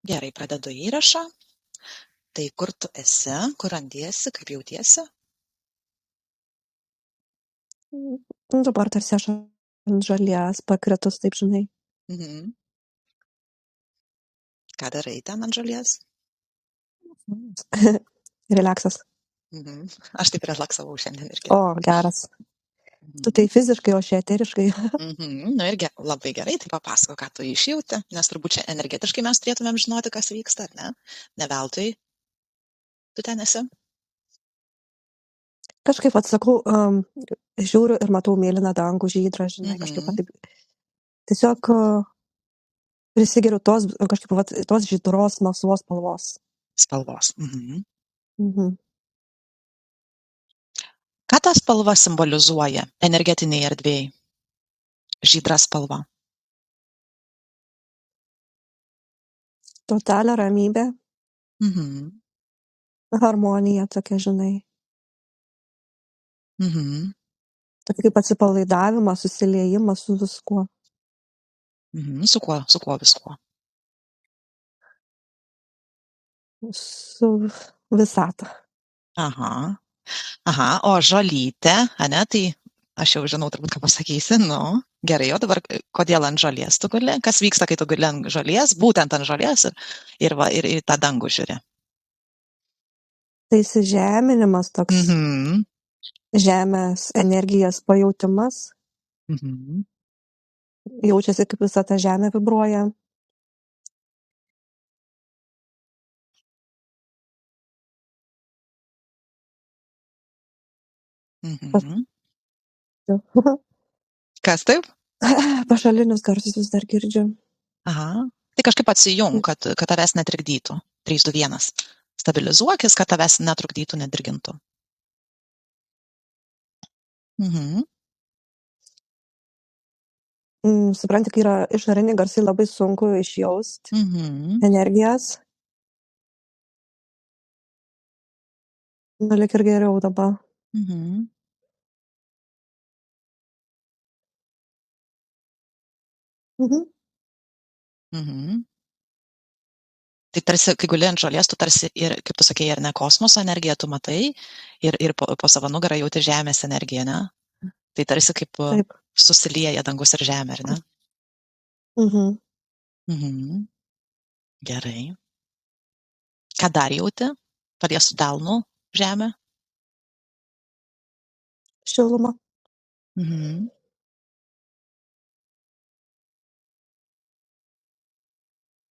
Gerai, pradedu įrašą. Tai kur tu esi, kur randiesi, kaip jautiesi? Dabar tarsi aš ant žalies pakritus, taip žinai. Mhm. Ką darai ten ant žalies? Relaksas. Mhm. Aš taip relaksavau šiandien irgi. O, geras. Tu tai fiziškai, o šia eteriškai. Mhm. Nu irgi labai gerai, tai papasako, ką tu išjauti, nes turbūt čia energetiškai mes turėtumėm žinoti, kas vyksta, ar ne? Ne veltui tu ten esi. Kažkaip atsakau, žiūriu ir matau mėlyną dangų, žydrą, žinai, kažkaip Mhm. taip. Tiesiog prisigeriu tos žydros melsvos spalvos. Spalvos. Mhm. Mhm. Ką ta spalva simbolizuoja energetiniai erdvėjai? Žydra spalva. Totalią ramybę, Mhm. harmoniją tokia, žinai. Mhm. Tokį kaip atsipalaidavimas, susiliejimas su viskuo. Mhm. Su kuo viskuo? Su visata. Aha. Aha, o žolytė, ane, tai aš jau žinau turbūt, ką pasakysi, nu, gerai, o dabar kodėl ant žolės tu guli? Kas vyksta, kai tu guli ant žolės, būtent ant žolės ir į tą dangų žiūri? Tai įsižeminimas toks, Mhm. žemės energijas pajautimas. Mhm. Jaučiasi, kaip visa ta žemė vibruoja. Mhm. Kas taip? Pašalinius garsus vis dar girdžiu. Aha. Tai kažkaip atsijung, kad tavęs netrikdytų. 3, 2, 1. Stabilizuokis, kad tavęs netrukdytų, nedirgintų. Mhm. Supranti, kai yra išoriniai garsai, labai sunku išjausti Mhm. energijas. Lik ir geriau dabar. Mhm. Mhm. Mhm. Tai tarsi, kai guli ant žolės, tu tarsi ir, kaip tu sakei, ar ne kosmoso energiją tu matai ir po savo nugarą jauti žemės energiją, ne? Tai tarsi kaip Taip. susilieja dangus ir žemė, ar ne? Mhm. Mhm. Gerai. Ką dar jauti? Palies su delnu žemę? Šiluma. Mhm.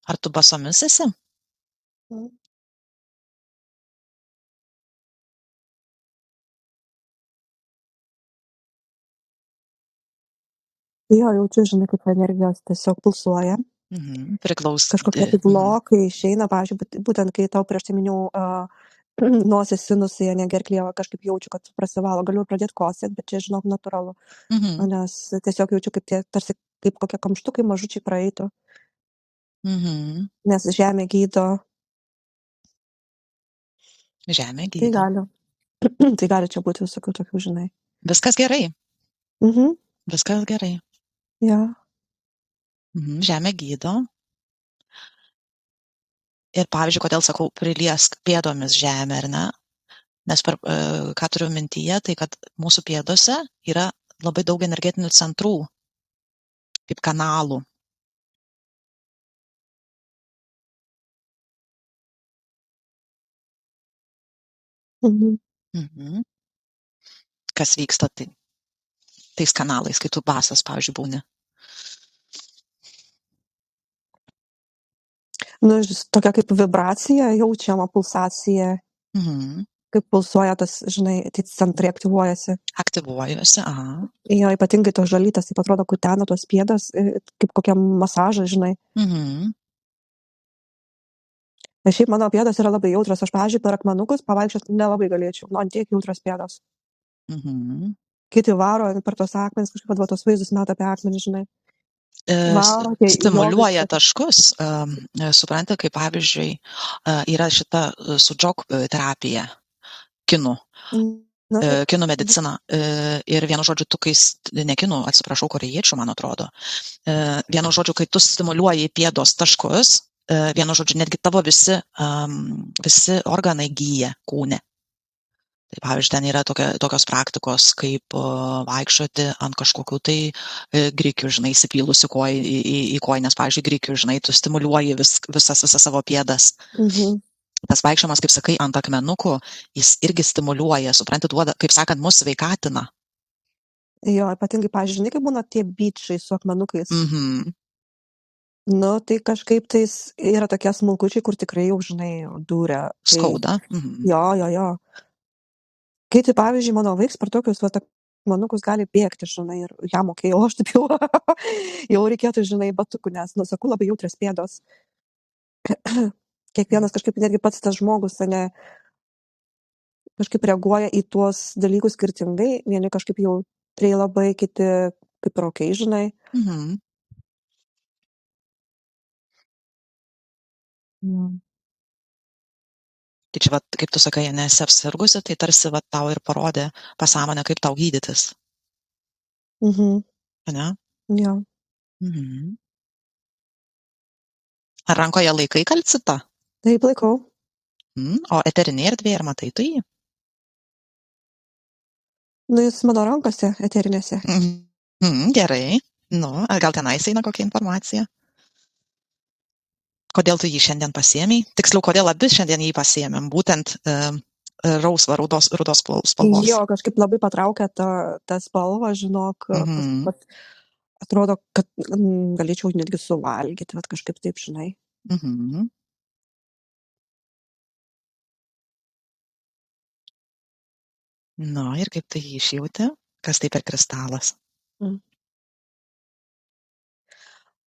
Ar tu basomis esi? Mhm. Jo, jaučiu, žinai, kaip energijos tiesiog pulsuoja. Mhm. Priklauso. Kažkokie tai blokai išeina, pavyzdžiui, būtent kai tau prieš tai minėjau nosies sinusai, ne gerklėje, kažkaip jaučiu, kad prasivalo, galiu pradėti kosėti, bet čia, žinok, natūralu. Mhm. Nes tiesiog jaučiu, kaip tie tarsi kaip kokie kamštukai mažučiai praeitų, Mhm. nes žemė gydo. Žemė Tai gydo. gali. Tai gali čia būti visokių tokių, žinai. Viskas gerai. Mhm. Viskas gerai. Ja. Mhm. Žemė gydo. Ir pavyzdžiui, kodėl sakau, priliesk pėdomis žemę, ar ne? Nes ką turiu mintyje, tai kad mūsų pėdose yra labai daug energetinių centrų, kaip kanalų. Mhm. Mhm. Kas vyksta tais kanalais, kai tu basas, pavyzdžiui, būni. Nu, tokia kaip vibracija jaučiama, pulsacija, Mhm. kaip pulsuoja tas, žinai, tai centrai aktyvuojasi. Aktyvuojuosi, aha. Jo, ypatingai tos žalytės, taip atrodo, kutena tos pėdas, kaip kokia masaža, žinai. Mhm. Šiaip mano pėdos yra labai jautrios, aš, pavyzdžiui, per akmenukus pavaikščioti nelabai galėčiau, nu, ant tiek jautrios pėdos. Mhm. Kiti varo per tos akmenis, kažkaip va tos vaizdus meta apie akmenį, žinai. Varo, Stimuliuoja taškus, supranti, kaip pavyzdžiui, yra šita sudžok terapija, kinų medicina. Ir vienu žodžiu, ne kinų, atsiprašau, korėjiečių, man atrodo. Vienu žodžiu, kai tu stimuliuoji pėdos taškus, vienu žodžiu, netgi tavo visi organai gyja kūne. Tai pavyzdžiui, ten yra tokios praktikos, kaip vaikščioti ant kažkokių tai grikių, žinai, įsipylusių į kojines, pavyzdžiui, grikių, žinai, tu stimuliuoji visas savo pėdas. Mhm. Tas vaikščiojimas, kaip sakai, ant akmenukų, jis irgi stimuliuoja, supranti, duoda, kaip sakant, mus sveikatina. Jo, ypatingai, pavyzdžiui, žinai, kaip būna tie bičiai su akmenukais. Mhm. Nu, tai kažkaip tais yra tokie smulkučiai, kur tikrai jau, žinai, dūrė. Tai, Skauda. Mhm. jo. Kai tai, pavyzdžiui, mano vaiks per tokius vat akmenukus gali bėgti, žinai, ir jam okei, o aš taip jau, jau reikėtų, žinai, batukų, nes, nu, sakau, labai jautrios pėdos. Kiekvienas kažkaip netgi pats tas žmogus, ne, kažkaip reaguoja į tuos dalykus skirtingai, vieni kažkaip jautriai labai, kiti kaip ir okei, žinai. Mhm. Jo. Tai čia, vat, kaip tu sakai, nesi apsirgusi, tai tarsi vat, tau ir parodė pasąmonę, kaip tau gydytis. Mhm. Ne? Jo. Mhm. Ar rankoje laikai kalcitą? Taip laikau. O eterinė erdvė, ar matai tu jį? Nu, jis mano rankose eterinėse. Gerai. Nu, ar gal tenais eina kokia informacija? Kodėl tu jį šiandien pasiėmei? Tiksliau, kodėl abi šiandien jį pasiėmėm? Būtent rausvą, rudos spalvos. Jo, kažkaip labai patraukia ta spalva, žinok, Mhm. atrodo, kad galėčiau netgi suvalgyti, bet kažkaip taip, žinai. Mhm. Nu, ir kaip tai jį išjauti? Kas tai per kristalas?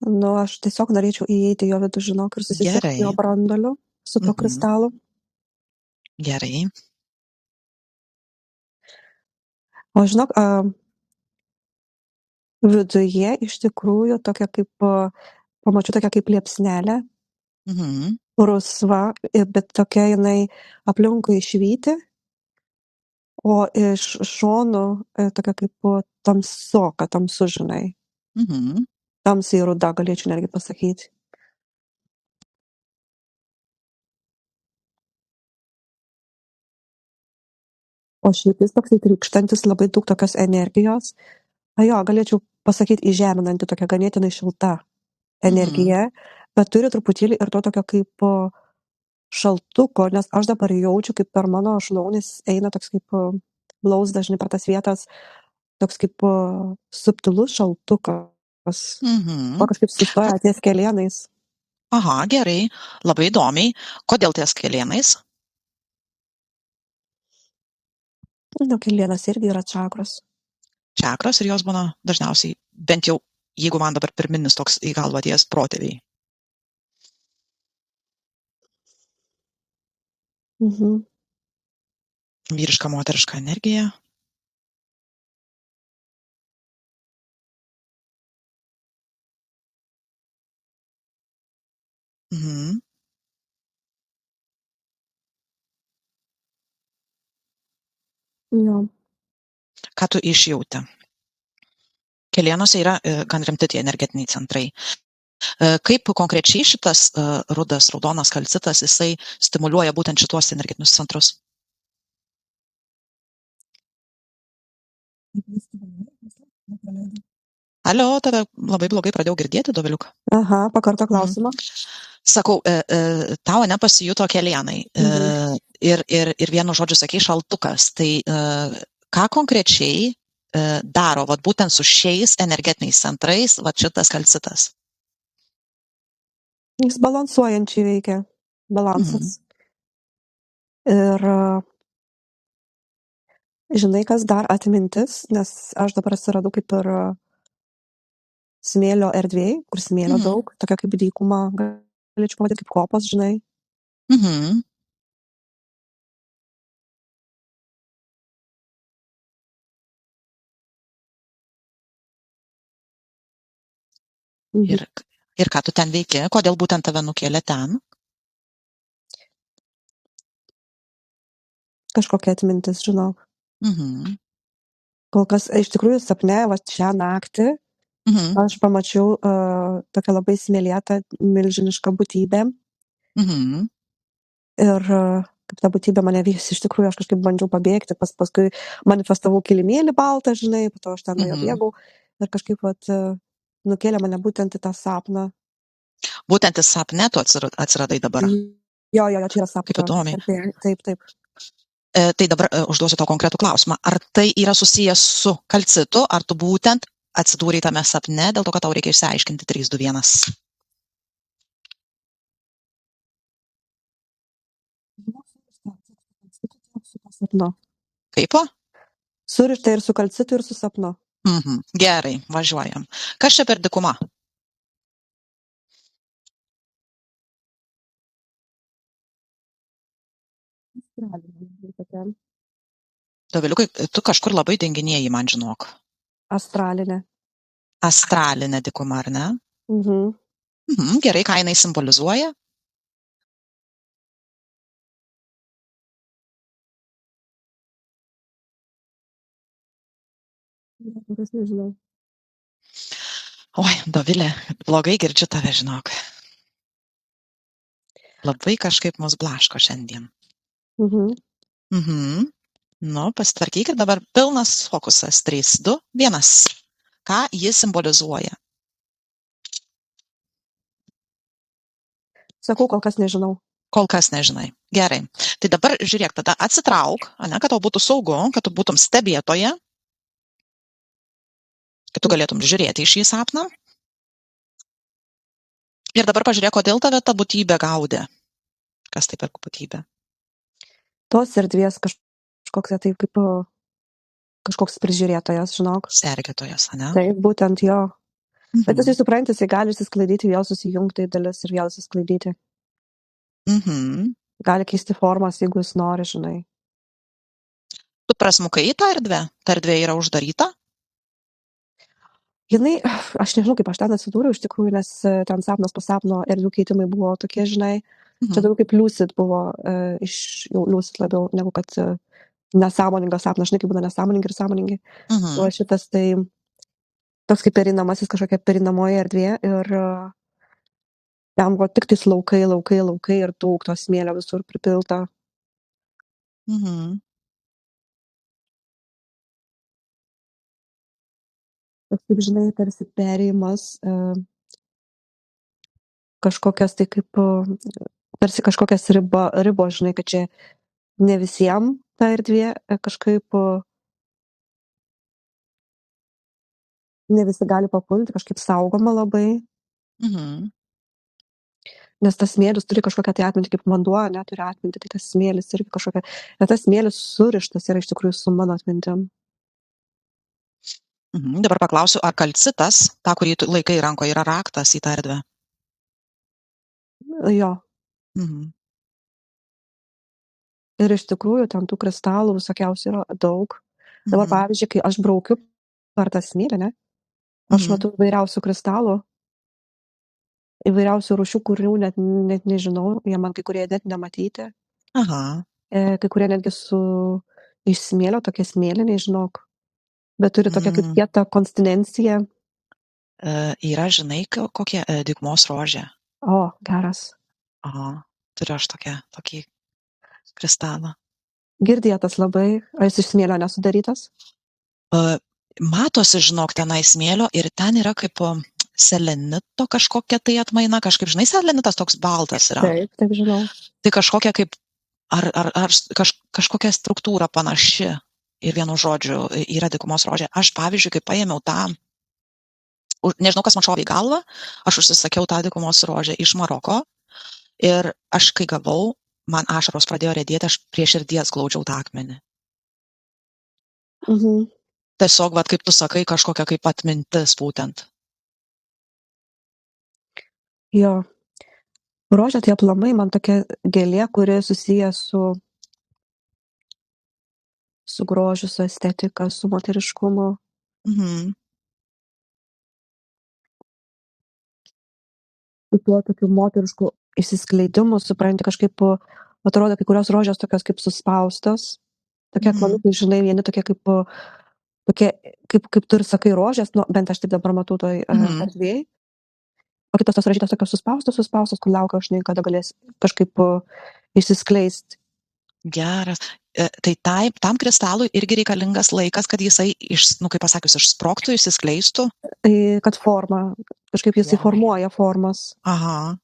Nu, aš tiesiog norėčiau įeiti į jo vidų, žinok, ir susitikti Gerai. su jo branduoliu, su to Mhm. kristalu. Gerai. O žinok, viduje iš tikrųjų tokia kaip, pamačiau tokia kaip liepsnelė, Mhm. rusva, bet tokia jinai aplinkui švyti, o iš šonų tokia kaip tamsoka, tamsu, žinai. Mhm. Tamsiai ruda, galėčiau netgi pasakyti. O šiaip jis toksai trykštantis, labai daug tokios energijos. Jo, galėčiau pasakyti įžeminanti, tokia ganėtinai šilta energija, bet turi truputėlį ir to tokio kaip šaltuko, nes aš dabar jaučiu, kaip per mano šlaunis eina toks kaip blauzda, žinai, per tas vietas, toks kaip subtilus šaltukas. Mhm. O kažkaip sustoja ties kelienais. Aha, gerai. Labai įdomiai. Kodėl ties kelienais? Nu, kelienas irgi yra čakros. Čakros ir jos būna dažniausiai, bent jau, jeigu man dabar pirminis toks į galvą ties protėviai. Mhm. Vyriška, moteriška energija. Mhm. Jo. Ką tu išjauti? Kelienuose yra gan rimti tie energetiniai centrai. Kaip konkrečiai šitas raudonas kalcitas, jisai stimuliuoja būtent šituos energetinius centrus? Alio, tave labai blogai pradėjau girdėti, Doviliuk. Aha, pakarto klausimą. Sakau, tau nepasijuto kelienai. Ir vienu žodžiu sakei šaltukas. Tai ką konkrečiai daro, vat būtent su šiais energetiniais centrais, vat šitas kalcitas? Jis balansuojančiai veikia. Balansas. Ir žinai, kas dar atmintis, nes aš dabar atsiradau kaip ir smėlio erdvėj, kur smėlio daug, tokia kaip dykuma, galėčiau pavadinti kaip kopos, žinai. Mhm. Ir ką tu ten veiki? Kodėl būtent tave nukėlė ten? Kažkokia atmintis, žinok. Mhm. Kol kas, iš tikrųjų, sapne, va šią naktį Mhm. aš pamačiau tokią labai smėlėtą, milžinišką būtybę. Mhm. Ir kaip ta būtybė mane vis, iš tikrųjų, aš kažkaip bandžiau pabėgti, paskui manifestavau kilimėlį baltą, žinai, po to aš ten nuo jo Mhm. bėgau ir kažkaip nukėlė mane būtent į tą sapną. Būtent į sapne tu atsiradai dabar. Jo, čia yra Kaip sapno. įdomiai. Taip. Tai dabar užduosiu tau konkretų klausimą. Ar tai yra susijęs su kalcitu, ar tu būtent atsidūrei tame sapne, dėl to, kad tau reikia išsiaiškinti 3, 2, 1? Sapno. Kaip? Surišta ir su kalcitu, ir su sapnu. Gerai, važiuojam. Kas čia per dykuma? Doviliukai, tu kažkur labai denginėjai, man žinok. Astralinė. Astralinė dykuma, ar ne? Mhm. Gerai, ką jinai simbolizuoja? Nežinau. Oi, Dovilė, blogai girdžiu tave, žinok. Labai kažkaip mus blaško šiandien. Nu, pasitvarkyk ir dabar pilnas fokusas. 3, 2, 1. Ką jis simbolizuoja? Sakau, kol kas nežinau. Kol kas nežinai. Gerai. Tai dabar žiūrėk, tada atsitrauk, kad tau būtų saugu, kad tu būtum stebėtoje, kad tu galėtum žiūrėti į šį sapną. Ir dabar pažiūrėk, kodėl tave ta būtybė gaudė. Kas tai per būtybė? Tos erdvės kažkoks tai kaip kažkoks prižiūrėtojas, žinok. Sergėtojas, ane? Taip, būtent jo. Bet jisai supranti, jisai gali išsisklaidyti, vėl susijungti į dalis ir vėl išsisklaidyti. Gali keisti formas, jeigu jis nori, žinai. Tu prasmukai į tą erdvę? Ta erdvė yra uždaryta? Jinai, aš nežinau, kaip aš ten atsidūriau iš tikrųjų, nes ten sapnas po sapno erdvių keitimai buvo tokie, žinai. Čia daugiau kaip lucid buvo, jau lucid labiau, negu kad nesąmoningas sapnas, žinai, kaip būna nesąmoningi ir sąmoningi. O šitas tai toks kaip perinamasis kažkokia perinamoji erdvė ir ten buvo tik tais laukai ir daug to smėlio visur pripilta. Toks, kaip žinai, tarsi perėjimas kažkokias tai kaip, tarsi kažkokias ribos, žinai, kad čia ne visiems ta erdvė kažkaip ne visi gali papulti, kažkaip saugoma labai. Nes tas smėlis turi kažkokią tai atmintį, kaip vanduo neturi atmintį, tai tas smėlis irgi kažkokia, bet tas smėlis surištas yra iš tikrųjų su mano atmintim. Dabar paklausiu, ar kalcitas, tą, kurį tu laikai rankoje, yra raktas į tą erdvę? Jo. Ir iš tikrųjų ten tų kristalų visokiausių yra daug. Dabar, pavyzdžiui, kai aš braukiu per tą smėlį, ne, aš matau įvairiausių kristalų, įvairiausių rūšių, kurių net nežinau, jie man kai kurie net nematyti. Kai kurie netgi iš smėlio, tokie smėliniai, žinok, bet turi tokią kaip kietą konsistenciją. Yra, žinai, kokie dykumos rožė? O, geras. Turiu aš tokį kristalą. Girdėtas labai, ar jis iš smėlio nesudarytas? Matosi, žinok, tenai smėlio ir ten yra kaip selenito kažkokia tai atmaina, kažkaip, žinai, selenitas toks baltas yra. Taip, žinau. Tai kažkokia kaip, ar kažkokia struktūra panaši ir vienu žodžiu yra dykumos rožė. Aš, pavyzdžiui, kai paėmiau tą, nežinau, kas man šovė į galvą, aš užsisakiau tą dykumos rožę iš Maroko ir aš, kai gavau, man ašaros pradėjo riedėti, aš prie širdies glaudžiau tą akmenį. Tiesiog, kaip tu sakai, kažkokia kaip atmintis būtent. Jo. Rožė tai aplamai man tokia gėlė, kuri susiję su grožiu, su estetika, su moteriškumu. Su tuo tokiu moterišku išsiskleidimu, supranti, kažkaip atrodo kai kurios rožės tokios kaip suspaustos. Tokie akmenukai, žinai, vieni tokie kaip tokie, kaip tu ir sakai, rožės, nu, bent aš taip dabar matau toj erdvėj. O kitos tos ražytos tokios suspaustos, kur laukia, žinai, kada galės kažkaip išsiskleisti. Geras. Tai tam kristalui irgi reikalingas laikas, kad jisai, kaip pasakius, išsprogtų, išsiskleistų. Tai kad forma, kažkaip jisai formuoja formas. Aha.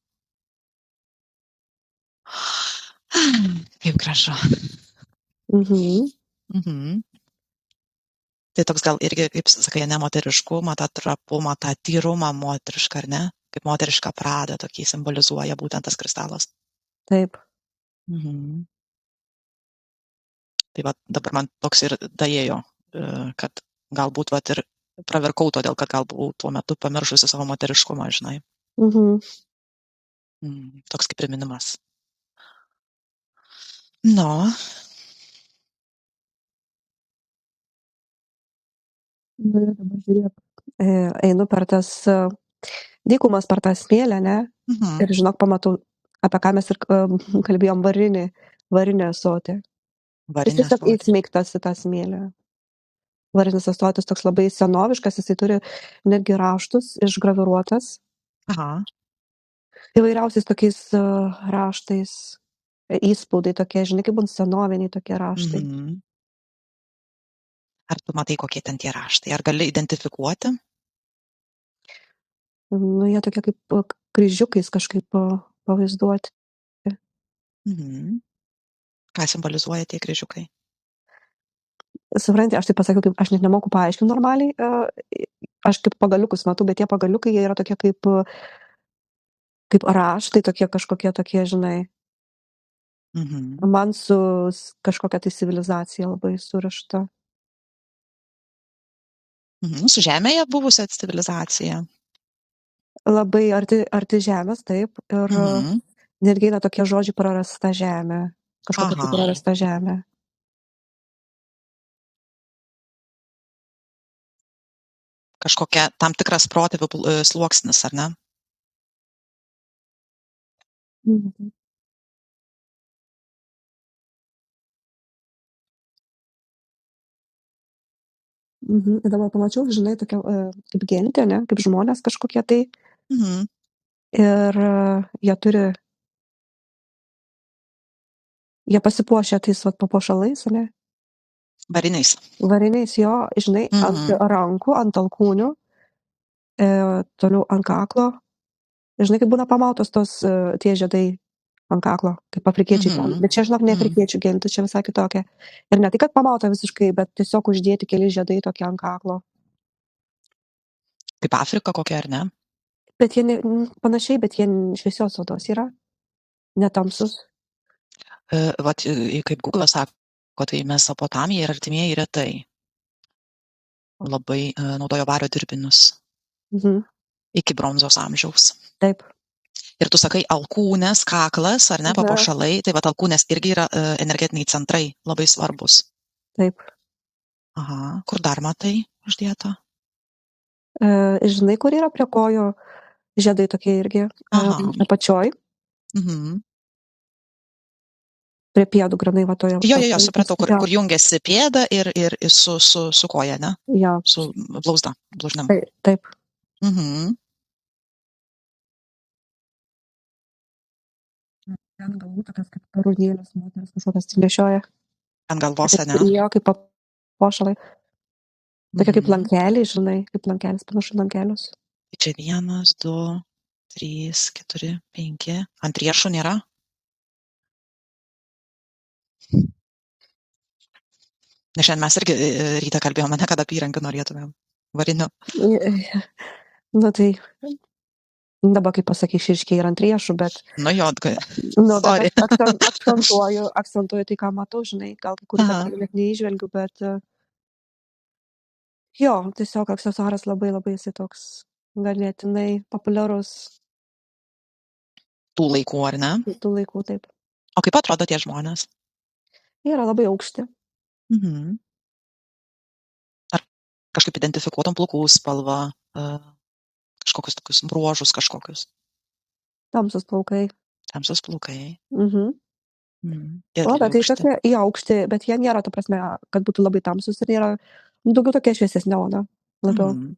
Kaip gražu. Tai toks gal irgi, kaip sakai, ne moteriškumą, tą trapumą, tą tyrumą moterišką, ar ne? Kaip moterišką pradą tokį simbolizuoja būtent tas kristalas. Taip. Tai va, dabar man toks ir daėjo, kad galbūt va, ir praverkau todėl, kad galbūt tuo metu pamiršusi savo moteriškumą, žinai. Toks kaip priminimas. No. Dabar žiūrėk, einu per tas dykumas, per tą smėlę, ne? Ir žinok, pamatau, apie ką mes ir kalbėjom, varinę ąsotį. Jis tiesiog įsmeigtas į tą smėlę. Varinis ąsotis toks labai senoviškas, jisai turi netgi raštus išgraviruotas. Aha. Įvairiausiais tokiais raštais, įspaudai tokie, žinai, kaip būn senoviniai tokie raštai. Ar tu matai, kokie ten tie raštai? Ar gali identifikuoti? Nu, jie tokie kaip kryžiukais kažkaip pavaizduoti. Ką simbolizuoja tie kryžiukai? Supranti, aš taip pasakiau, aš net nemoku paaiškinti normaliai. Aš kaip pagaliukus matau, bet tie pagaliukai, jie yra tokie kaip raštai, tokie kažkokie tokie, žinai. Man su kažkokia tai civilizacija labai surišta. Su žemėje buvusią civilizaciją. Labai arti žemės, taip. Ir netgi eina tokie žodžiai prarasta žemė. Kažkokia tai prarasta žemė. Kažkokia tam tikras protėvių sluoksnis, ar ne? Ir dabar pamačiau, žinai, tokia kaip gentė, ne? Kaip žmonės kažkokie tai. Ir jie pasipuošia tais papuošalais, ne? Variniais. Variniais, jo, žinai, ant rankų, ant alkūnių, toliau ant kaklo. Žinai, kaip būna pamautos tos tie žiedai ant kaklo, kaip afrikiečiai ten. Bet čia, žinok, ne afrikiečių gentis, čia visai kitokia. Ir ne tai, kad pamauta visiškai, bet tiesiog uždėti keli žiedai tokie ant kaklo. Kaip Afrika kokia, ar ne? Bet jie panašiai, bet jie šviesios odos yra, netamsus. Vat, kaip Google sako, tai Mesopotamija ir artimieji retai labai naudojo vario dirbinius iki bronzos amžiaus. Taip. Ir tu sakai, alkūnės, kaklas, ar ne, papuošalai, tai vat alkūnės irgi yra energetiniai centrai, labai svarbus. Taip. Aha, kur dar matai uždėta? Žinai, kur yra prie kojų žiedai tokie irgi, apačioj. Prie pėdų granai vatoje. Jo, supratau, kur jungiasi pėda ir su koja, ne? Jo. Su blaužnam. Taip. Ten galbūt tokias kaip karūnėlės moteris kažkokias nešioja. Ant galvos, ne? Jo, kaip papuošalai. Tokia kaip lankeliai, žinai, kaip lankelis, panašu lankelius. Čia 1, 2, 3, 4, 5. Ant riešų nėra? Nes šiandien mes irgi rytą kalbėjome, ne, kad apyrankių norėtumėm. Varinių. Nu tai, dabar kaip pasakai, širškiai ir ant riešų, bet... Nu jo, sorry. Akcentuoju tai, ką matau, žinai, gal kai kurį net neįžvelgiu, bet... Jo, tiesiog aksesuaras labai jisai toks ganėtinai populiarus. Tų laikų, ar ne? Tų laikų, taip. O kaip atrodo tie žmonės? Jie yra labai aukšti. Ar kažkaip identifikuotum plaukų spalvą, kažkokius tokius bruožus kažkokius? Tamsus plaukai. Tamsus plaukai. O, bet tai tokie į aukštį, bet jie nėra, ta prasme, kad būtų labai tamsus ir nėra Daugiau tokia šviesesnė oda. Labiau. Mhm.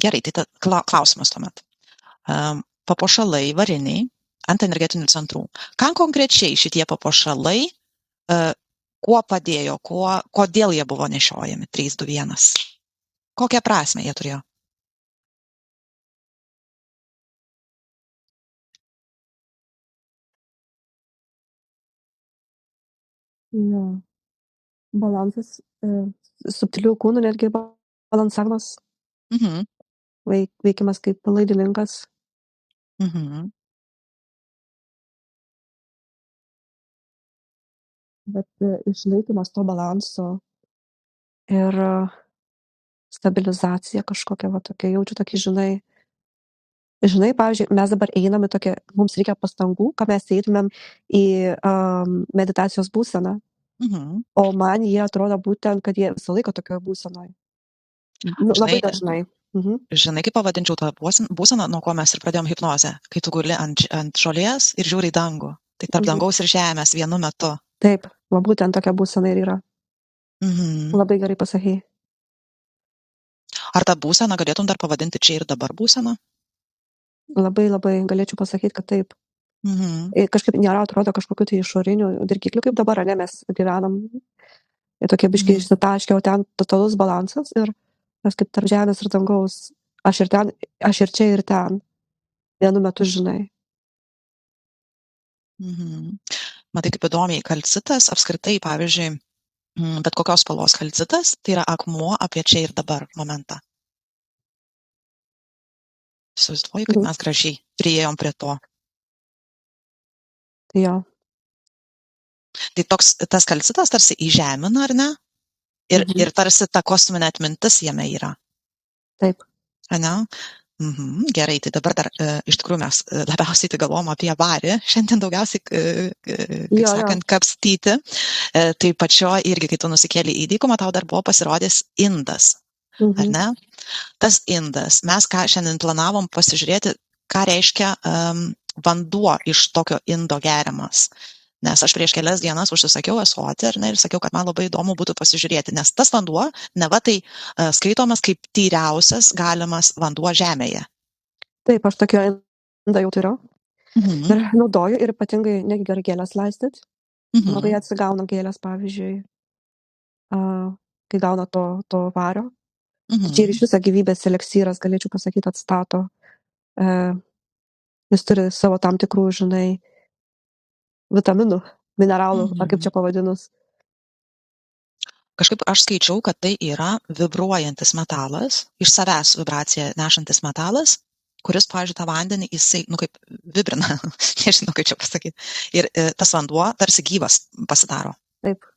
Gerai, tai klausimas tuomet. Papuošalai variniai ant energetinių centrų. Ką konkrečiai šitie papuošalai, kuo padėjo, kodėl jie buvo nešiojami 321? Kokią prasmę jie turėjo? Jo. Balansas, subtilių kūnų netgi balansavimas, Mhm. veikimas kaip laidininkas. Mhm. Bet išlaikymas to balanso ir stabilizacija kažkokia va tokia, jaučiu tokį, žinai, pavyzdžiui, mes dabar einam į tokią, mums reikia pastangų, kad mes eitumėm į meditacijos būseną, Mhm. o man jie atrodo būtent, kad jie visą laiką tokioje būsenoje. Nu, labai dažnai. Mhm. Žinai, kaip pavadinčiau tą būseną, nuo ko mes ir pradėjom hipnozę, kai tu guli ant žolės ir žiūri į dangų. Tai tarp dangaus ir žemės vienu metu. Taip, va būtent tokia būsena ir yra. Mhm. Labai gerai pasakei. Ar tą būseną galėtum dar pavadinti čia ir dabar būseną? Labai galėčiau pasakyti, kad taip. Mhm. Kažkaip nėra, atrodo, kažkokių tai išorinių dirgiklių, kaip dabar, ne, mes gyvenam. Ir tokie biškiai išsitaškę, o ten totalus balansas ir aš kaip tarp žemės ir dangaus, aš ir čia ir ten, vienu metu, žinai. Mhm. Matai, kaip įdomiai kalcitas, apskritai, pavyzdžiui, bet kokios spalvos kalcitas, tai yra akmuo apie čia ir dabar momentą. Įsivaizduoju, kaip mes gražiai priėjom prie to. Tai jo. Tai tas kalcitas tarsi įžemina, ar ne? Ir tarsi ta kosminė atmintis jame yra. Taip. Ane? Mhm, gerai, tai dabar dar iš tikrųjų mes labiausiai tai galvom apie varį, šiandien daugiausiai, kaip sakant, kapstyti. Tai pačio irgi, kai tu nusikėlė į dykumą, tau dar buvo pasirodęs indas, ar ne? Tas indas, mes ką šiandien planavom pasižiūrėti, ką reiškia vanduo iš tokio indo geriamas. Nes aš prieš kelias dienas užsisakiau ąsotį, ar ne, ir sakiau, kad man labai įdomu būtų pasižiūrėti, nes tas vanduo, neva tai skaitomas kaip tyriausias galimas vanduo žemėje. Taip, aš tokio indą jau turiu. Ir naudoju, ir ypatingai negi gerai gėlės laistyti. Labai atsigauna gėlės, pavyzdžiui, kai gauna to vario. Čia ir iš viso gyvybės eleksyras, galėčiau pasakyti, atstato. Jis turi savo tam tikrų, žinai, vitaminų, mineralų, ar kaip čia pavadinus. Kažkaip aš skaičiau, kad tai yra vibruojantis metalas, iš savęs vibraciją nešantis metalas, kuris, pavyzdžiui, tą vandenį jisai, kaip vibrina, nežinau, kaip čia pasakyti. Ir tas vanduo tarsi gyvas pasidaro. Taip.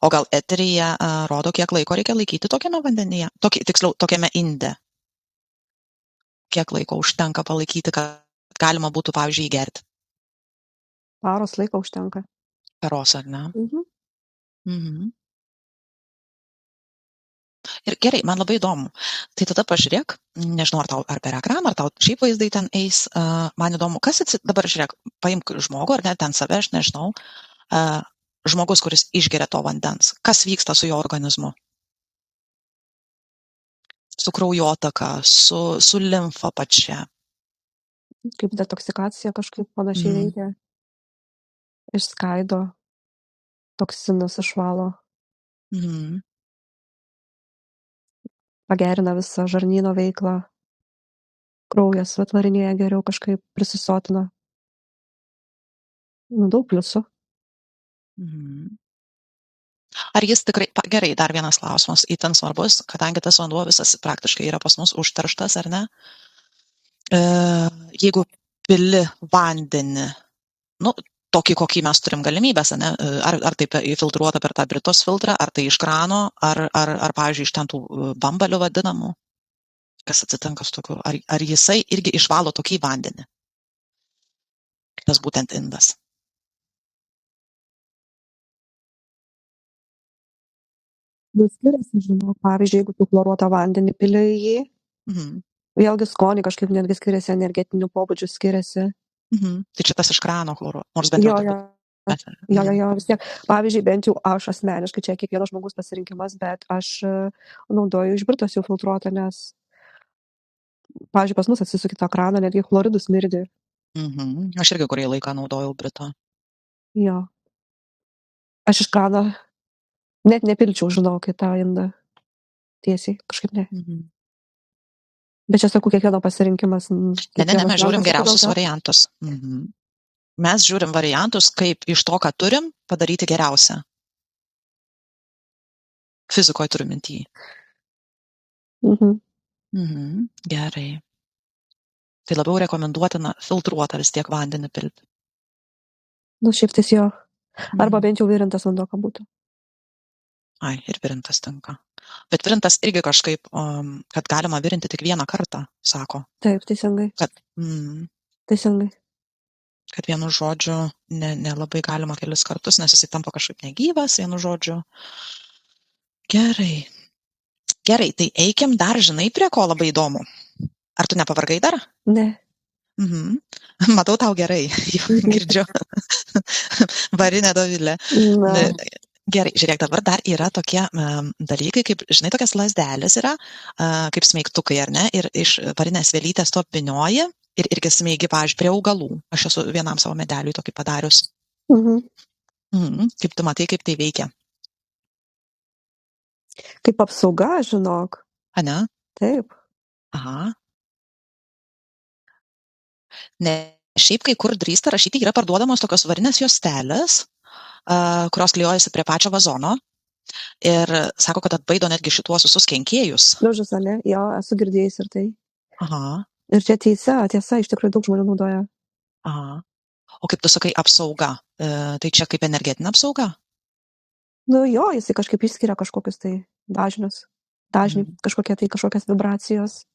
O gal eteryje rodo, kiek laiko reikia laikyti tokiame vandenyje, tiksliau, tokiame inde? Kiek laiko užtenka palaikyti, kad galima būtų, pavyzdžiui, įgerti? Paros laiko užtenka. Paros, ar ne? Ir gerai, man labai įdomu. Tai tada pažiūrėk, nežinau, ar per ekraną, ar tau šiaip vaizdai ten eis, man įdomu, kas dabar žiūrėk, paimk žmogų, ar net ten save, aš nežinau, žmogus, kuris išgeria to vandens, kas vyksta su jo organizmu? Su kraujotaka, su limfa pačia. Kaip detoksikacija kažkaip panašiai veikia. Išskaido, toksinus išvalo. Pagerina visą žarnyno veiklą. Kraujas atvarinėja geriau, kažkaip prisisotina. Daug pliusų. Ar jis tikrai, gerai, dar vienas klausimas, itin svarbus, kadangi tas vanduo visas praktiškai yra pas mus užterštas, ar ne? Jeigu pili vandenį, tokį, kokį mes turim galimybės, ne? Ar tai įfiltruota per tą Britos filtrą, ar tai iš krano, ar pavyzdžiui, iš ten tų bambalių vadinamų, kas atsitinka su tokiu, ar jisai irgi išvalo tokį vandenį? Tas būtent indas. Skiriasi, žinau, pavyzdžiui, jeigu tu chloruotą vandenį pili į jį, vėlgi skonį kažkaip netgi skiriasi, energetinių pobūdžių skiriasi. Tai čia tas iš krano chloruo, nors bent jau Jo, vis tiek. Pavyzdžiui, bent jau aš asmeniškai, čia kiekvieno žmogus pasirinkimas, bet aš naudoju iš Britos jau filtruotą, nes, pavyzdžiui, pas mus atsisuki tą kraną, netgi chloridų smirdi. Aš irgi kurį laiką naudojau Brito. Jo. Aš iš krano net nepilčiau, žinok, į tą indą. Tiesiai, kažkaip ne. Bet čia sakau, kiekvieno pasirinkimas. Ne, mes žiūrim geriausius variantus. Mes žiūrim variantus, kaip iš to, ką turim, padaryti geriausią. Fizikoje turiu mintį. Gerai. Tai labiau rekomenduotina filtruotą vis tiek vandenį pilti. Nu, šiaip tais jo. Arba bent jau virintas vanduo, ką būtų. Ai, ir virintas tinka. Bet virintas irgi kažkaip, kad galima virinti tik vieną kartą, sako. Taip, teisingai. Teisingai. Kad vienu žodžiu nelabai galima kelis kartus, nes jisai tampa kažkaip negyvas, vienu žodžiu. Gerai, tai eikim dar, žinai, prie ko labai įdomu. Ar tu nepavargai dar? Ne. Matau, tau gerai, jau girdžiu. Varinė Dovilė. Gerai, žiūrėk, dabar dar yra tokie dalykai, kaip, žinai, tokias lazdelės yra, kaip smeigtukai, ar ne, ir iš varinės vėlytės to apvinioji ir irgi smeigi, pavyzdžiui, prie augalų. Aš esu vienam savo medeliui tokį padarius. Kaip tu matai, kaip tai veikia? Kaip apsauga, žinok. A, ne? Taip. Aha. Ne, šiaip kai kur drįsta rašyti, yra parduodamos tokios varinės juostelės, kurios klijuojasi prie pačio vazono ir sako, kad atbaido netgi šituos visus kenkėjus. Liužas, ne? Jo, esu girdėjęs ir tai. Aha. Ir čia tiesa, iš tikrųjų daug žmonių naudoja. Aha. O kaip tu sakai, apsauga, tai čia kaip energetinė apsauga? Nu jo, jisai kažkaip išskiria kažkokius tai dažnius, kažkokias vibracijos.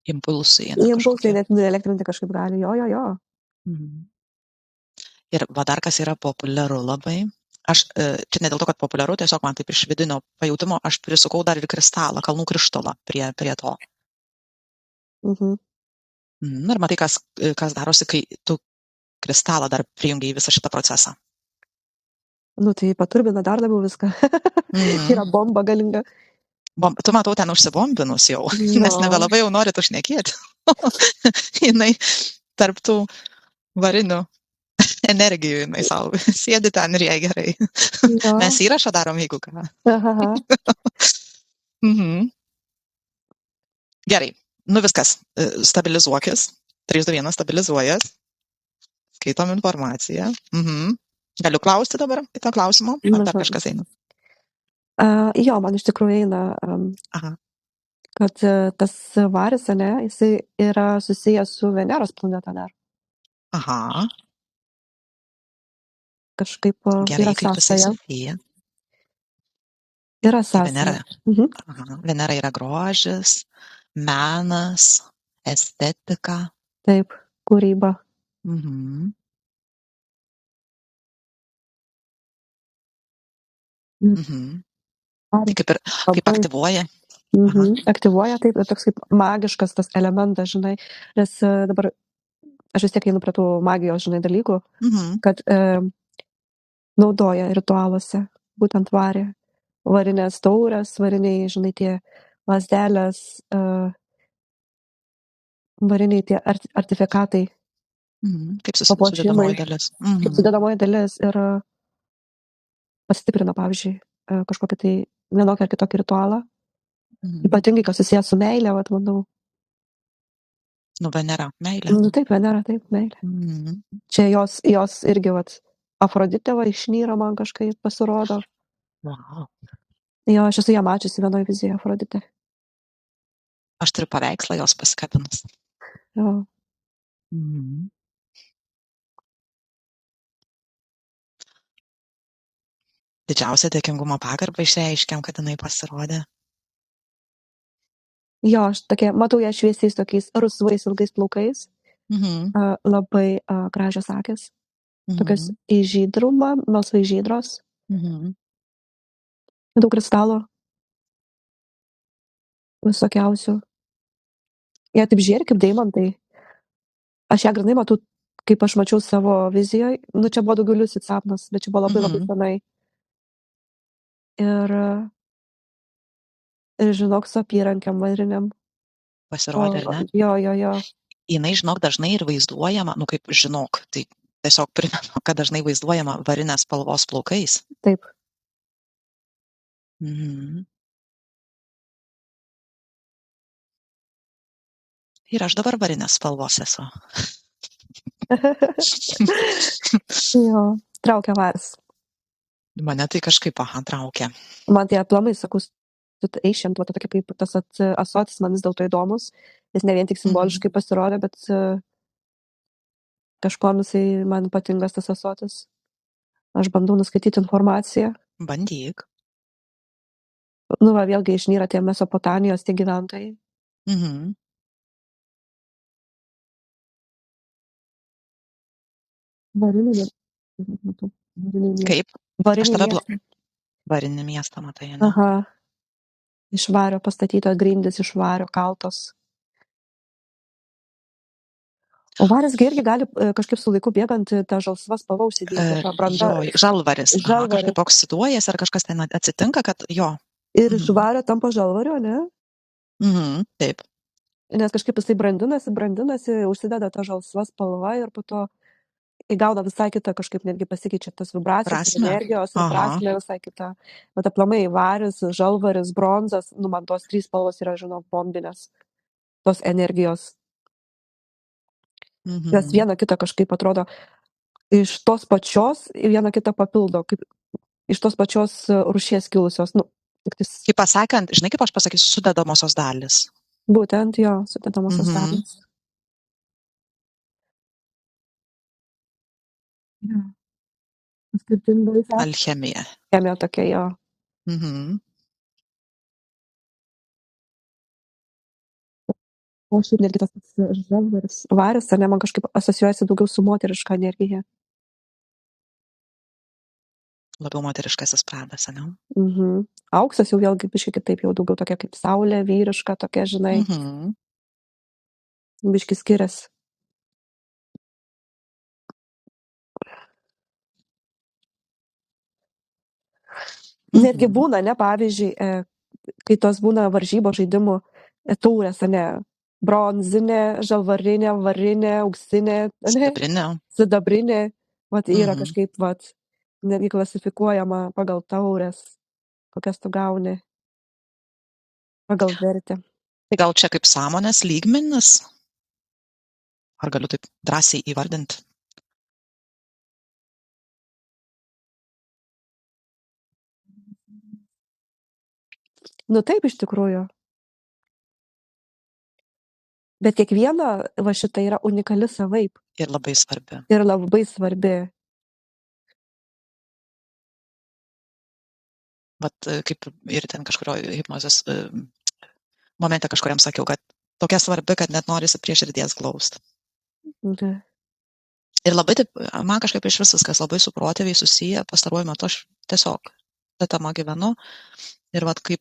Impulsai. Impulsai net nuelektrinti kažkaip gali, jo. Ir va dar kas yra populiaru labai. Aš, čia ne dėl to, kad populiaru, tiesiog man taip iš vidinio pajūtimo, aš prisukau dar ir kristalą, kalnų krištolą prie to. Ir matai, kas darosi, kai tu kristalą dar prijungi į visą šitą procesą. Nu, tai paturbina dar labiau viską. Yra bomba galinga. Tu matau ten užsibombinus jau, nes nebelabai jau nori tu šnekėti. Jinai tarp tų varinių energijų, jinai savo sėdi ten ir jai gerai. Mes įrašą darom, jeigu ką. Gerai, nu viskas, stabilizuokis. 3, 2, 1, stabilizuojas. Skaitom informaciją. Galiu klausti dabar kitą klausimą? Ar dar kažkas eina? Jo, man iš tikrųjų eina, kad tas varis, ne, jisai yra susijęs su Veneros planeta, ne? Aha. Kažkaip gerai, yra sąsaja. Yra sąsaja. Venera yra grožis, menas, estetika. Taip, kūryba. Kaip aktyvuoja. Aktyvuoja, taip, toks kaip magiškas tas elementas, žinai, nes dabar aš vis tiek einu prie tų magijos, žinai, dalykų, kad naudoja ritualuose, būtent varinės taurės, variniai, žinai, tie lazdelės, variniai tie artifikatai. Kaip sudedamoji dalis. Kaip sudedamoji dalis ir pastiprina, pavyzdžiui, kažkokį tai vienokį ar kitokį ritualą. Ypatingai, kas susijęs su meilė, manau. Nu, Venera, meilė. Nu, taip, Venera, taip, meilė. Čia jos irgi, Afroditė išnyra man kažkaip pasirodo. Wow. Jo, aš esu ją mačiusi vienoje vizijoje, Afroditė. Aš turiu paveikslą jos pasikabinus. Jo. Didžiausią dėkingumą pagarbą išreiškiam, kad jinai pasirodė. Jo, aš tokia, matau ją šviesiais tokiais rusvais ilgais plaukais, labai gražios akis, tokios į žydrumą, melsvai žydros, daug kristalo, visokiausių. Jie taip žiūri kaip deimantai. Aš ją grinai matau kaip aš mačiau savo vizijoje, nu čia buvo daugiau liucid sapnas, bet čia buvo labai labai senai. Ir žinok, su apyrankiam variniam. Pasirodė, ar ne? Jo. Jinai, žinok, dažnai ir vaizduojama, nu kaip žinok, tai tiesiog primenu, kad dažnai vaizduojama varinės spalvos plaukais. Taip. Ir aš dabar varinės spalvos esu. Jo, traukia varis. Mane tai kažkaip, traukia. Man tai aplamai, sakau, Asian, va tokia kaip tas ąsotis man vis dėlto įdomus, jis ne vien tik simboliškai pasirodė, bet kažkuom jisai man patingas tas ąsotis. Aš bandau nuskaityti informaciją. Bandyk. Nu, va, vėlgi išnyra tie Mesopotamijos tie gyventojai. Varinė. Kaip? Varinį miestą matai, ne? Aha. Iš vario pastatyto, grindys iš vario kaltos. O varis irgi gali kažkaip su laiku bėgant tą žalsvą spalvą užsidėti. Žalvaris. Kažkaip oksiduojas ar kažkas ten atsitinka, kad jo. Ir iš vario tampa žalvario, ne? Taip. Nes kažkaip jisai brandinasi, užsideda tą žalsvą spalvą ir po to įgauna visai kitą, kažkaip netgi pasikeičia tas vibracijos, energijos ir prasmė visai kita. Bet aplamai varis, žalvaris, bronzas, nu man tos 3 spalvos yra, žinau, bombinės, tos energijos. Nes viena kita kažkaip atrodo iš tos pačios, viena kita papildo, kaip iš tos pačios rūšies kilusios. Nu, kaip pasakant, žinai, kaip aš pasakysiu, sudedamosios dalis. Būtent jo, sudedamosios dalis. Ja. Alchemija. Chemija tokia, jo. O šiaip netgi tas žalvaris, varis, ar ne, man kažkaip asocijuojasi daugiau su moteriška energija. Labiau moteriškasis pradas, ne? Auksas jau vėlgi biškai kitaip, jau daugiau tokia kaip saulė, vyriška, tokia, žinai. Biškai skiriasi. Netgi būna, ne, pavyzdžiui, kai tos būna varžybo žaidimų taurės, ne, bronzinė, žalvarinė, varinė, auksinė, sidabrinė, vat yra kažkaip, vat, netgi klasifikuojama pagal taurės, kokias tu gauni, pagal vertę. Tai gal čia kaip sąmonės lygmenis? Ar galiu taip drąsiai įvardinti? Nu taip, iš tikrųjų. Bet kiekviena va šita yra unikali savaip. Ir labai svarbi. Ir labai svarbi. Vat kaip ir ten kažkurio hipnozės momente kažkuriam sakiau, kad tokia svarbi, kad net norisi prie širdies glausti. Ir labai taip, man kažkaip iš viskas labai su protėviai susiję, pastaruoju metu aš tiesiog tą temą gyvenu. Ir vat kaip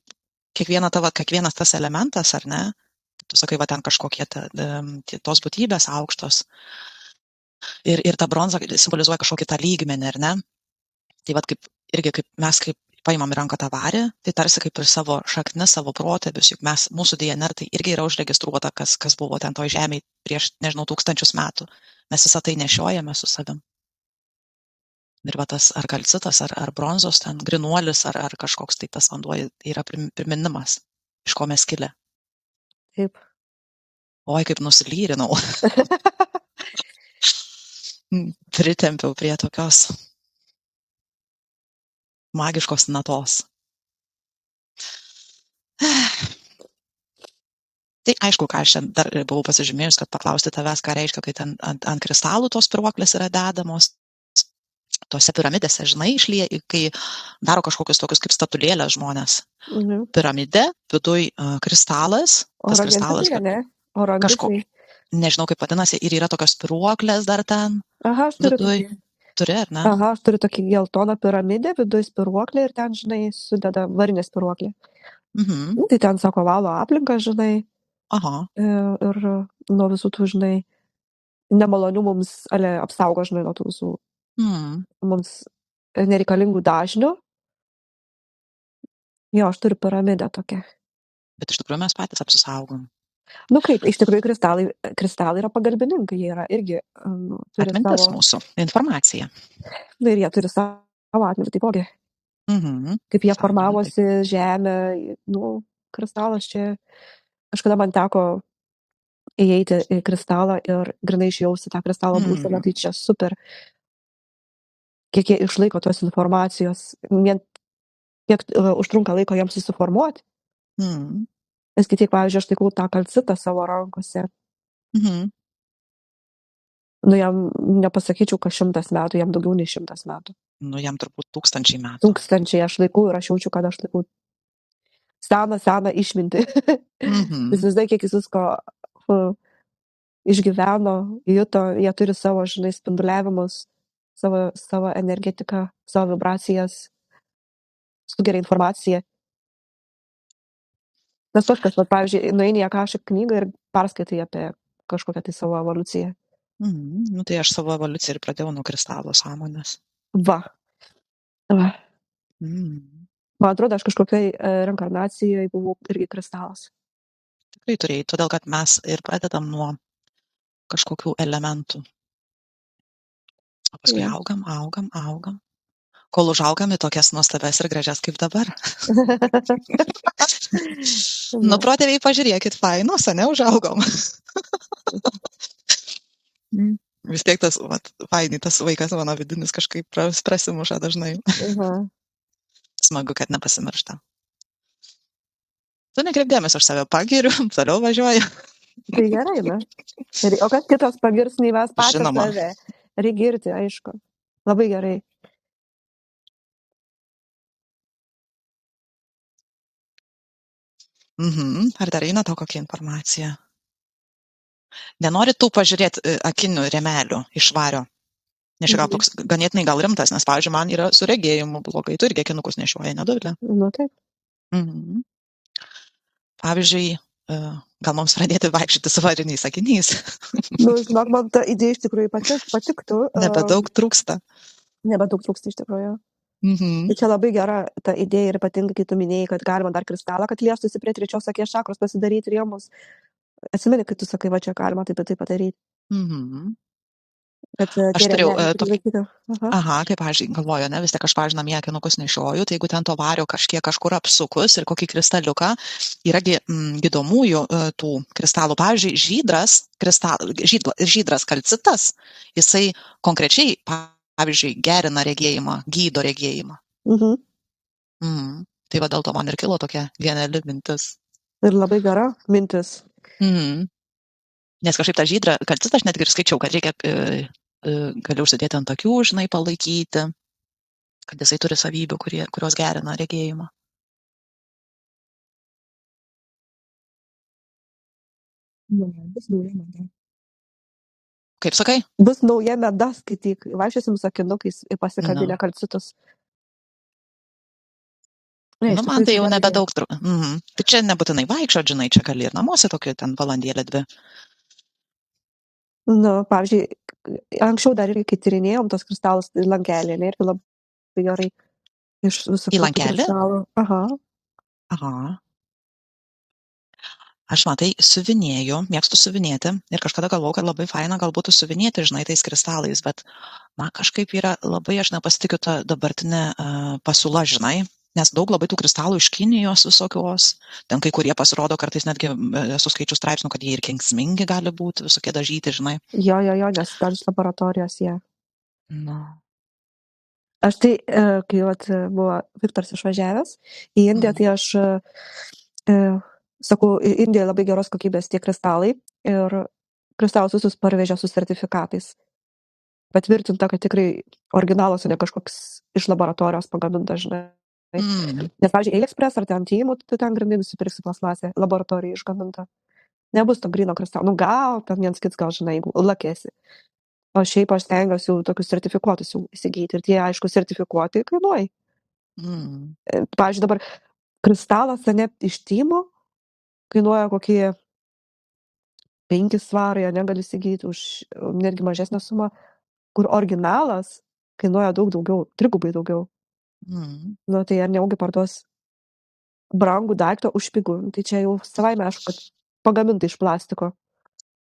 kiekvienas tas elementas, ar ne, tu sakai, va ten kažkokie tos būtybės aukštos. Ir ta bronza simbolizuoja kažkokį tą lygmenį, ar ne? Tai vat kaip mes paimam į ranką tą varį, tai tarsi kaip ir savo šaknis, savo protėvius, juk mūsų DNR tai irgi yra užregistruota, kas buvo ten toj žemėj prieš, nežinau, 1000 metų. Mes visą tai nešiojame su savim. Ir va tas ar kalcitas, ar bronzos, ten grinuolis, ar kažkoks tai tas vanduo yra priminimas, iš ko mes kilę. Taip. Oi, kaip nusilyrinau. Pritempiau prie tokios magiškos natos. Tai aišku, ką aš dar buvau pasižymėjus, kad paklausti tavęs, ką reiškia, kai ten ant kristalų tos spyruoklės yra dedamos. Tose piramidėse, žinai, kai daro kažkokius tokius kaip statulėlės žmonės. Piramidė, viduj kristalas. Tas kristalas kažkoks. Nežinau, kaip vadinasi, ir yra tokios spyruoklės dar ten. Aha, aš turiu viduj. Turi, ar ne? Aha, aš turiu tokį geltoną piramidę, viduj spyruoklė ir ten, žinai, sudeda varinė spyruoklė. Tai ten, sako, valo aplinką, žinai. Aha. Ir nuo visų tų, žinai, nemalonių mums apsaugo, žinai, nuo tų visų mums nereikalingų dažnių. Jo, aš turiu piramidę tokią. Bet iš tikrųjų mes patys apsisaugom. Nu kaip, iš tikrųjų kristalai yra pagalbininkai, jie yra irgi turi Atmintis savo, mūsų, informacija. nu, ir jie turi savo atmintį taipogi. Kaip jie formavosi žemė, nu, kristalas čia, kažkada man teko įeiti į kristalą ir grinai išjausti tą kristalo būseną, tai čia super. Kiek jie išlaiko tos informacijos, kiek užtrunka laiko jiems susiformuoti. Nes kitaip, pavyzdžiui, aš laikau tą kalcitą savo rankose. Nu, jam nepasakyčiau, kad 100 metų, jam daugiau nei 100 metų. Nu, jam turbūt 1000 metų. 1000 aš laikau ir aš jaučiu, kad aš laikau seną išmintį. Įsivaizduoju, kiek jis visko išgyveno, juto, jie turi savo, žinai, spinduliavimus, savo energetiką, savo vibracijas, sugeria informaciją. Nes kažkas, pavyzdžiui, nueini į Akašą knygą ir perskaitai apie kažkokią tai savo evoliuciją. Nu, tai aš savo evoliuciją ir pradėjau nuo kristalo sąmonės. Va. Man atrodo, aš kažkokiai reinkarnacijoje buvau irgi kristalas. Tikrai turėjai, todėl kad mes ir pradedam nuo kažkokių elementų. O paskui augam. Kol užaugam į tokias nuostabias ir gražias kaip dabar. Nu, protėviai, pažiūrėkit, fainos, ne, užaugom. Vis tiek tas, fainai, tas vaikas mano vidinis kažkaip prasimuša dažnai. Smagu, kad nepasimiršta. Tu nekreip dėmesio, aš save pagiriu, toliau važiuoju. Tai gerai, na. O kas kitas pagirs, nei mes patys save. Reikia girti, aišku. Labai gerai. Ar dar eina tau kokia informacija? Nenori tų pažiūrėti akinių rėmelių iš vario? Nes čia gal toks ganėtinai gal rimtas, nes, pavyzdžiui, man yra su regėjimu blogai. Tu irgi akinukus nešioji, nedovilė? Nu, taip. Pavyzdžiui, gal mums pradėti vaikščioti su variniais akiniais? Nu, žinok, man ta idėja iš tikrųjų patiktų. Nebedaug trūksta. Nebedaug trūksta iš tikrųjų. Tai čia labai gera ta idėja ir ypatingai, kai tu minėjai, kad galima dar kristalą, kad liestųsi prie 3 akies čakros pasidaryti rėmus. Atsimeni, kai tu sakai, va čia galima taip padaryti. Aš turėjau kaip, pavyzdžiui, galvoju, ne, vis tiek aš, pavyzdžiui, namie akinukus nešioju, tai jeigu ten to vario kažkur apsukus ir kokį kristaliuką, yra gydomųjų tų kristalų, pavyzdžiui, žydras kalcitas, jisai konkrečiai, pavyzdžiui, gerina regėjimą, gydo regėjimą. Tai va dėl to man ir kilo tokia geniali mintis. Ir labai gera mintis. Nes kažkaip tą žydrą kalcitą aš netgi ir skaičiau, kad reikia gali užsidėti ant akių, žinai, palaikyti, kad jisai turi savybių, kurios gerina regėjimą. Bus nauja mada. Kaip sakai? Bus nauja mada, skaityk, vaikščiosim su akinukais ir pasikabinę kalcitus. Nu, man tai jau nebedaug. Tai čia nebūtinai vaikščiot, žinai, čia gali ir namuose tokį ten valandėlę 2. Nu, pavyzdžiui, anksčiau dar irgi, kai tyrinėjom tos kristalus lankelį, ne, irgi labai gerai iš visų kristalų. Aha. Aš, matai, siuvinėju, mėgstu siuvinėti ir kažkada galvojau, kad labai faina galbūt siuvinėti, žinai, tais kristalais, bet man kažkaip yra labai, aš nepasitikiu tą dabartinę pasiūlą, žinai, nes daug labai tų kristalų iš Kinijos visokios, ten kai kurie pasirodo kartais netgi esu skaičių straipsnių, kad jie ir kenksmingi gali būti, visokie dažyti, žinai. Jo, nes dar iš laboratorijos jie. Nu. Aš tai, kai buvo Viktoras išvažiavęs į Indiją, tai aš sakau, Indijoje labai geros kokybės tie kristalai ir kristalus visus parvežė su sertifikatais. Patvirtinta, kad tikrai originalas, o ne kažkoks iš laboratorijos pagaminta, žinai. Nes, pavyzdžiui, AliExpress ar ten Temu, tu ten grindai nusipirksi plastmasę, laboratorija išgaminta. Nebus to gryno kristalo. Nu, gal, ten viens kits, gal, žinai, jeigu lakėsi. O šiaip aš stengiuosi jau tokius sertifikuotus jau įsigyti. Ir tie, aišku, sertifikuoti kainuoja. Pavyzdžiui, dabar kristalas, ne, iš Temu kainuoja kokie 5 svarai, ane, gali įsigyti už netgi mažesnę sumą, kur originalas kainuoja daug daugiau, 3 daugiau. Nu, tai ar neugi parduos brangų daiktą už pigų? Tai čia jau savaime aišku, kad pagaminta iš plastiko.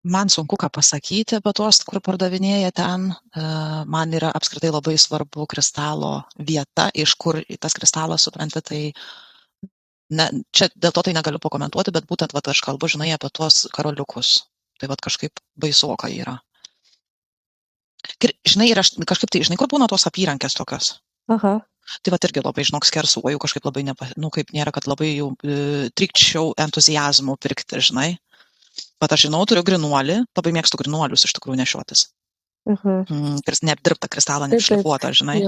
Man sunku ką pasakyti apie tuos, kur pardavinėja ten. Man yra apskritai labai svarbu kristalo vieta, iš kur tas kristalas, supranti, tai čia dėl to tai negaliu pakomentuoti, bet būtent aš kalbu, žinai, apie tuos karoliukus. Tai kažkaip baisoka yra. Žinai, ir aš kažkaip tai, žinai, kur būna tos apyrankės tokios. Aha. Tai irgi labai, žinok, skersuoju, kažkaip labai, kaip nėra, kad labai jau trykščiau entuziazmų pirkti, žinai. Bet aš žinau, turiu grinuolį, labai mėgstu grinuolius iš tikrųjų nešiotis. Neapdirbtą kristalą, nešlifuotą, žinai.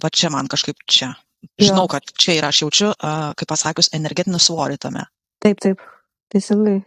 Va čia man kažkaip čia. Žinau, kad čia yra, aš jaučiu, kaip pasakius, energetinį svorį tame. Taip, teisingai.